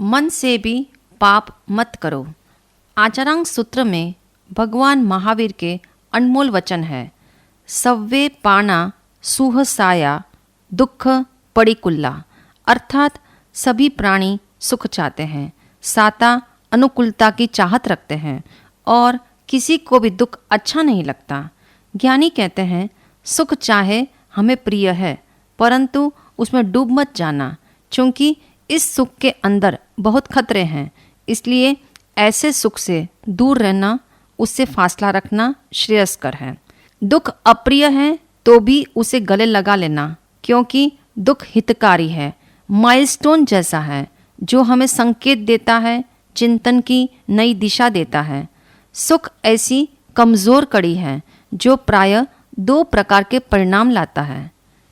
मन से भी पाप मत करो। आचारांग सूत्र में भगवान महावीर के अनमोल वचन है, सव्वे पाणा सुहसाया दुख पड़िकुल्ला, अर्थात सभी प्राणी सुख चाहते हैं, साता अनुकूलता की चाहत रखते हैं और किसी को भी दुख अच्छा नहीं लगता। ज्ञानी कहते हैं सुख चाहे हमें प्रिय है, परंतु उसमें डूब मत जाना, क्योंकि इस सुख के अंदर बहुत खतरे हैं। इसलिए ऐसे सुख से दूर रहना, उससे फासला रखना श्रेयस्कर है। दुख अप्रिय है तो भी उसे गले लगा लेना, क्योंकि दुख हितकारी है, माइलस्टोन जैसा है जो हमें संकेत देता है, चिंतन की नई दिशा देता है। सुख ऐसी कमज़ोर कड़ी है जो प्रायः दो प्रकार के परिणाम लाता है।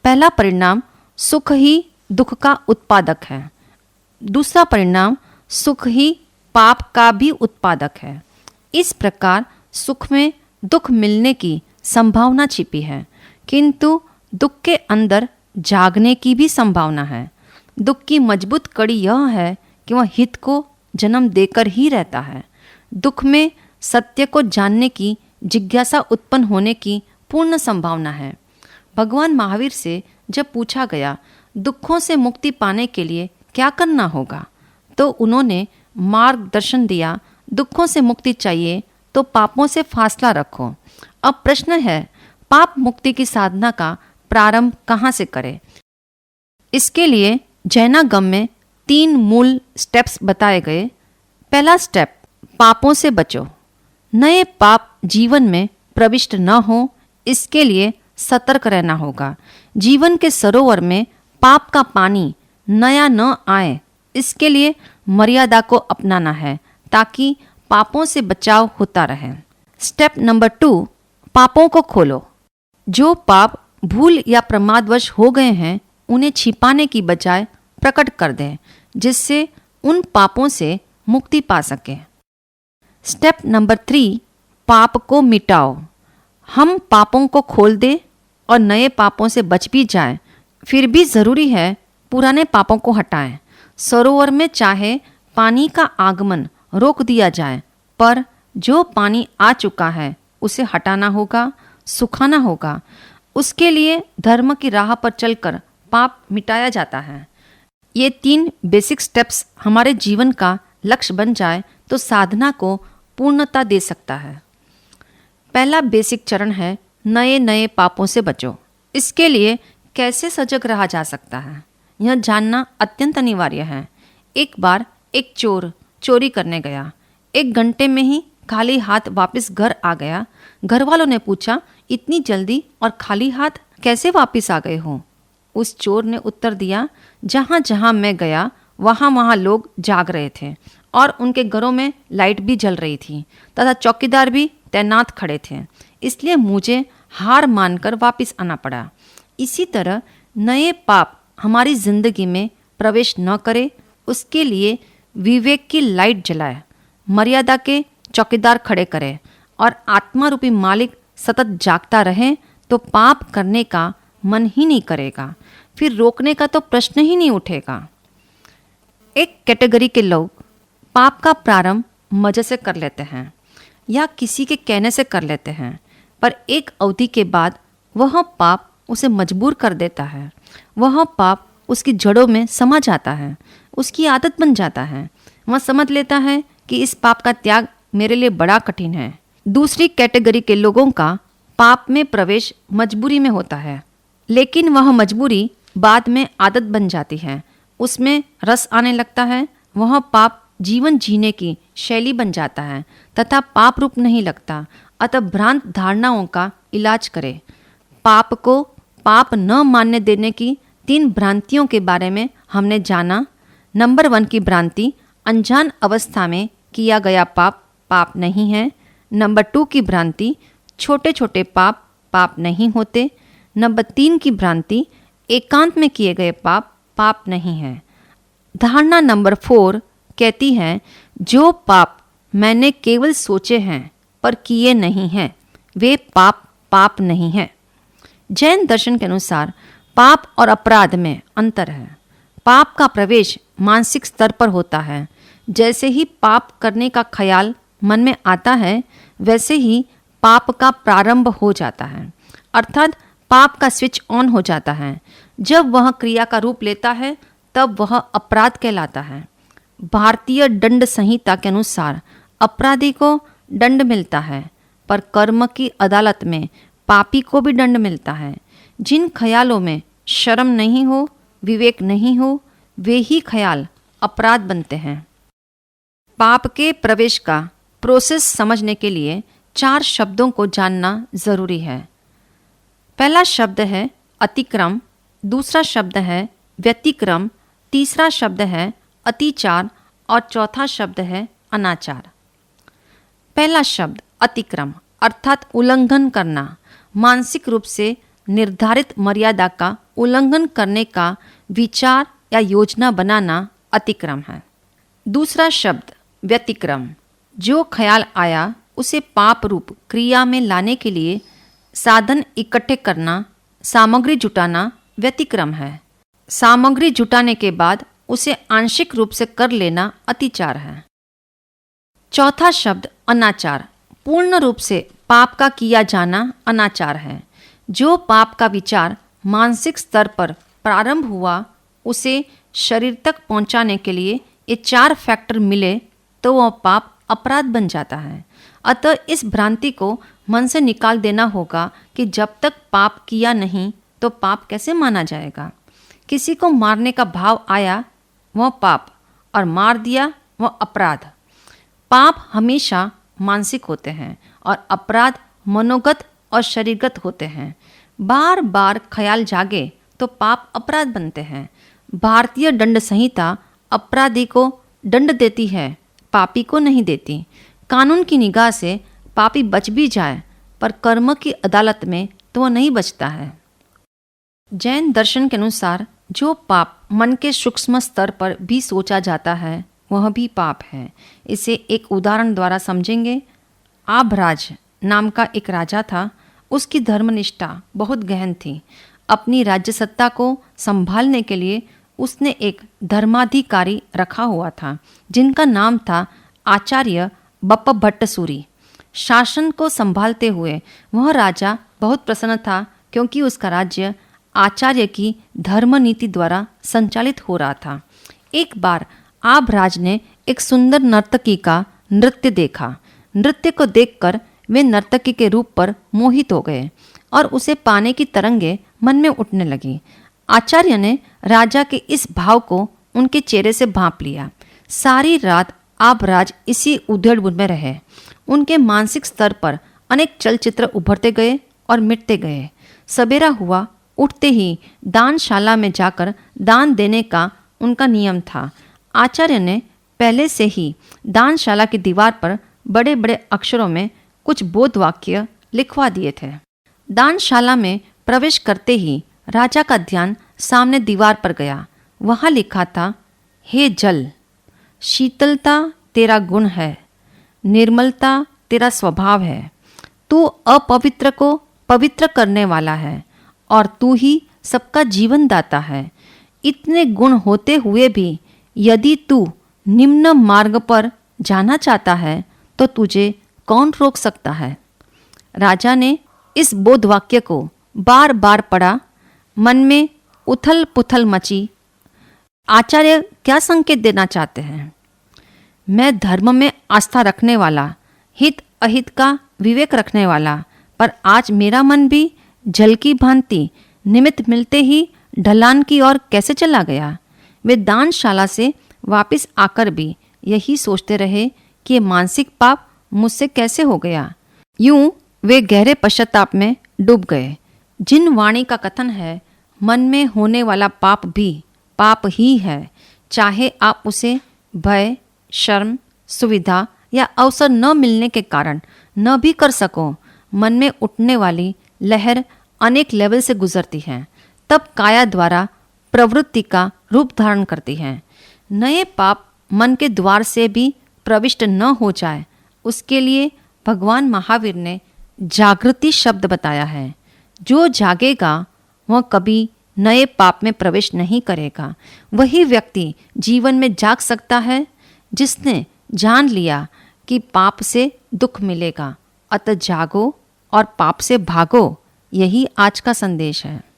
पहला परिणाम सुख ही दुख का उत्पादक है, दूसरा परिणाम सुख ही पाप का भी उत्पादक है। इस प्रकार सुख में दुख मिलने की संभावना छिपी है, किंतु दुख के अंदर जागने की भी संभावना है। दुख की मजबूत कड़ी यह है कि वह हित को जन्म देकर ही रहता है। दुख में सत्य को जानने की जिज्ञासा उत्पन्न होने की पूर्ण संभावना है। भगवान महावीर से जब पूछा गया दुखों से मुक्ति पाने के लिए क्या करना होगा, तो उन्होंने मार्गदर्शन दिया, दुखों से मुक्ति चाहिए तो पापों से फासला रखो। अब प्रश्न है, पाप मुक्ति की साधना का प्रारंभ कहाँ से करें? इसके लिए जैनागम में 3 मूल स्टेप्स बताए गए। पहला स्टेप, पापों से बचो। नए पाप जीवन में प्रविष्ट न हो, इसके लिए सतर्क रहना होगा। जीवन के सरोवर में पाप का पानी नया न आए, इसके लिए मर्यादा को अपनाना है ताकि पापों से बचाव होता रहे। स्टेप नंबर 2, पापों को खोलो। जो पाप भूल या प्रमादवश हो गए हैं उन्हें छिपाने की बजाय प्रकट कर दें, जिससे उन पापों से मुक्ति पा सकें। स्टेप नंबर 3, पाप को मिटाओ। हम पापों को खोल दें और नए पापों से बच भी जाएं, फिर भी ज़रूरी है पुराने पापों को हटाएं। सरोवर में चाहे पानी का आगमन रोक दिया जाए, पर जो पानी आ चुका है उसे हटाना होगा, सुखाना होगा। उसके लिए धर्म की राह पर चलकर पाप मिटाया जाता है। ये 3 बेसिक स्टेप्स हमारे जीवन का लक्ष्य बन जाए तो साधना को पूर्णता दे सकता है। पहला बेसिक चरण है, नए नए पापों से बचो। इसके लिए कैसे सजग रहा जा सकता है, यह जानना अत्यंत अनिवार्य है। एक बार एक चोर चोरी करने गया। 1 घंटे में ही खाली हाथ वापस घर आ गया। घर वालों ने पूछा, इतनी जल्दी और खाली हाथ कैसे वापस आ गए हो? उस चोर ने उत्तर दिया, जहाँ जहाँ मैं गया वहाँ वहाँ लोग जाग रहे थे और उनके घरों में लाइट भी जल रही थी तथा चौकीदार भी तैनात खड़े थे, इसलिए मुझे हार मानकर वापस आना पड़ा। इसी तरह नए पाप हमारी जिंदगी में प्रवेश न करे, उसके लिए विवेक की लाइट जलाए, मर्यादा के चौकीदार खड़े करे और आत्मा रूपी मालिक सतत जागता रहे, तो पाप करने का मन ही नहीं करेगा, फिर रोकने का तो प्रश्न ही नहीं उठेगा। एक कैटेगरी के लोग पाप का प्रारंभ मजे से कर लेते हैं या किसी के कहने से कर लेते हैं, पर एक अवधि के बाद वह पाप उसे मजबूर कर देता है। वह पाप उसकी जड़ों में समा जाता है, उसकी आदत बन जाता है। वह समझ लेता है कि इस पाप का त्याग मेरे लिए बड़ा कठिन है। दूसरी कैटेगरी के लोगों का पाप में प्रवेश मजबूरी में होता है, लेकिन वह मजबूरी बाद में आदत बन जाती है, उसमें रस आने लगता है। वह पाप जीवन जीने की शैली बन जाता है तथा पाप रूप नहीं लगता। अतः भ्रांत धारणाओं का इलाज करें। पाप को पाप न मानने देने की 3 भ्रांतियों के बारे में हमने जाना। नंबर 1 की भ्रांति, अनजान अवस्था में किया गया पाप पाप नहीं है। नंबर 2 की भ्रांति, छोटे छोटे पाप पाप नहीं होते। नंबर 3 की भ्रांति, एकांत में किए गए पाप पाप नहीं है। धारणा नंबर 4 कहती है, जो पाप मैंने केवल सोचे हैं पर किए नहीं हैं, वे पाप पाप नहीं है। जैन दर्शन के अनुसार पाप और अपराध में अंतर है। पाप का प्रवेश मानसिक स्तर पर होता है। जैसे ही पाप करने का ख्याल मन में आता है, वैसे ही पाप का प्रारंभ हो जाता है, अर्थात पाप का स्विच ऑन हो जाता है। जब वह क्रिया का रूप लेता है, तब वह अपराध कहलाता है। भारतीय दंड संहिता के अनुसार अपराधी को दंड मिलता है, पर कर्म की अदालत में पापी को भी दंड मिलता है। जिन ख्यालों में शर्म नहीं हो, विवेक नहीं हो, वे ही ख्याल अपराध बनते हैं। पाप के प्रवेश का प्रोसेस समझने के लिए 4 शब्दों को जानना जरूरी है। पहला शब्द है अतिक्रम, दूसरा शब्द है व्यतिक्रम, तीसरा शब्द है अतिचार और चौथा शब्द है अनाचार। पहला शब्द अतिक्रम अर्थात उल्लंघन करना, मानसिक रूप से निर्धारित मर्यादा का उल्लंघन करने का विचार या योजना बनाना अतिक्रम है। दूसरा शब्द व्यतिक्रम, जो ख्याल आया उसे पाप रूप क्रिया में लाने के लिए साधन इकट्ठे करना, सामग्री जुटाना व्यतिक्रम है। सामग्री जुटाने के बाद उसे आंशिक रूप से कर लेना अतिचार है। चौथा शब्द अनाचार, पूर्ण रूप से पाप का किया जाना अनाचार है। जो पाप का विचार मानसिक स्तर पर प्रारंभ हुआ, उसे शरीर तक पहुंचाने के लिए ये 4 फैक्टर मिले तो वह पाप अपराध बन जाता है। अतः इस भ्रांति को मन से निकाल देना होगा कि जब तक पाप किया नहीं तो पाप कैसे माना जाएगा। किसी को मारने का भाव आया वह पाप, और मार दिया वह अपराध। पाप हमेशा मानसिक होते हैं और अपराध मनोगत और शरीरगत होते हैं। बार बार ख्याल जागे तो पाप अपराध बनते हैं। भारतीय दंड संहिता अपराधी को दंड देती है, पापी को नहीं देती। कानून की निगाह से पापी बच भी जाए, पर कर्म की अदालत में तो वह नहीं बचता है। जैन दर्शन के अनुसार जो पाप मन के सूक्ष्म स्तर पर भी सोचा जाता है, वह भी पाप है। इसे एक उदाहरण द्वारा समझेंगे। आभराज नाम का एक राजा था। उसकी धर्मनिष्ठा बहुत गहन थी। अपनी राज्य सत्ता को संभालने के लिए उसने एक धर्माधिकारी रखा हुआ था, जिनका नाम था आचार्य बप्पभट्ट सूरी। शासन को संभालते हुए वह राजा बहुत प्रसन्न था, क्योंकि उसका राज्य आचार्य की धर्म नीति द्वारा संचालित हो रहा था। एक बार आभराज ने एक सुंदर नर्तकी का नृत्य देखा। नृत्य को देखकर वे नर्तकी के रूप पर मोहित हो गए और उसे पाने की तरंगे मन में उठने लगी। आचार्य ने राजा के इस भाव को उनके चेहरे से भांप लिया। सारी रात आभराज इसी उधेड़-बुन में रहे। उनके मानसिक स्तर पर अनेक चलचित्र उभरते गए और मिटते गए। सवेरा हुआ, उठते ही दानशाला में जाकर दान देने का उनका नियम था। आचार्य ने पहले से ही दानशाला की दीवार पर बड़े बड़े अक्षरों में कुछ बोध वाक्य लिखवा दिए थे। दानशाला में प्रवेश करते ही राजा का ध्यान सामने दीवार पर गया। वहाँ लिखा था, हे जल, शीतलता तेरा गुण है, निर्मलता तेरा स्वभाव है, तू अपवित्र को पवित्र करने वाला है और तू ही सबका जीवन दाता है। इतने गुण होते हुए भी यदि तू निम्न मार्ग पर जाना चाहता है तो तुझे कौन रोक सकता है। राजा ने इस बोध वाक्य को बार बार पढ़ा। मन में उथल पुथल मची। आचार्य क्या संकेत देना चाहते हैं? मैं धर्म में आस्था रखने वाला, हित अहित का विवेक रखने वाला, पर आज मेरा मन भी जल की भांति निमित्त मिलते ही ढलान की ओर कैसे चला गया। वे दानशाला से वापस आकर भी यही सोचते रहे कि ये मानसिक पाप मुझसे कैसे हो गया। यूं वे गहरे पश्चाताप में डूब गए। जिन वाणी का कथन है, मन में होने वाला पाप भी पाप ही है, चाहे आप उसे भय, शर्म, सुविधा या अवसर न मिलने के कारण न भी कर सको। मन में उठने वाली लहर अनेक लेवल से गुजरती है, तब काया द्वारा प्रवृत्ति का रूप धारण करती है। नए पाप मन के द्वार से भी प्रविष्ट न हो जाए, उसके लिए भगवान महावीर ने जागृति शब्द बताया है। जो जागेगा वह कभी नए पाप में प्रवेश नहीं करेगा। वही व्यक्ति जीवन में जाग सकता है जिसने जान लिया कि पाप से दुख मिलेगा। अतः जागो और पाप से भागो, यही आज का संदेश है।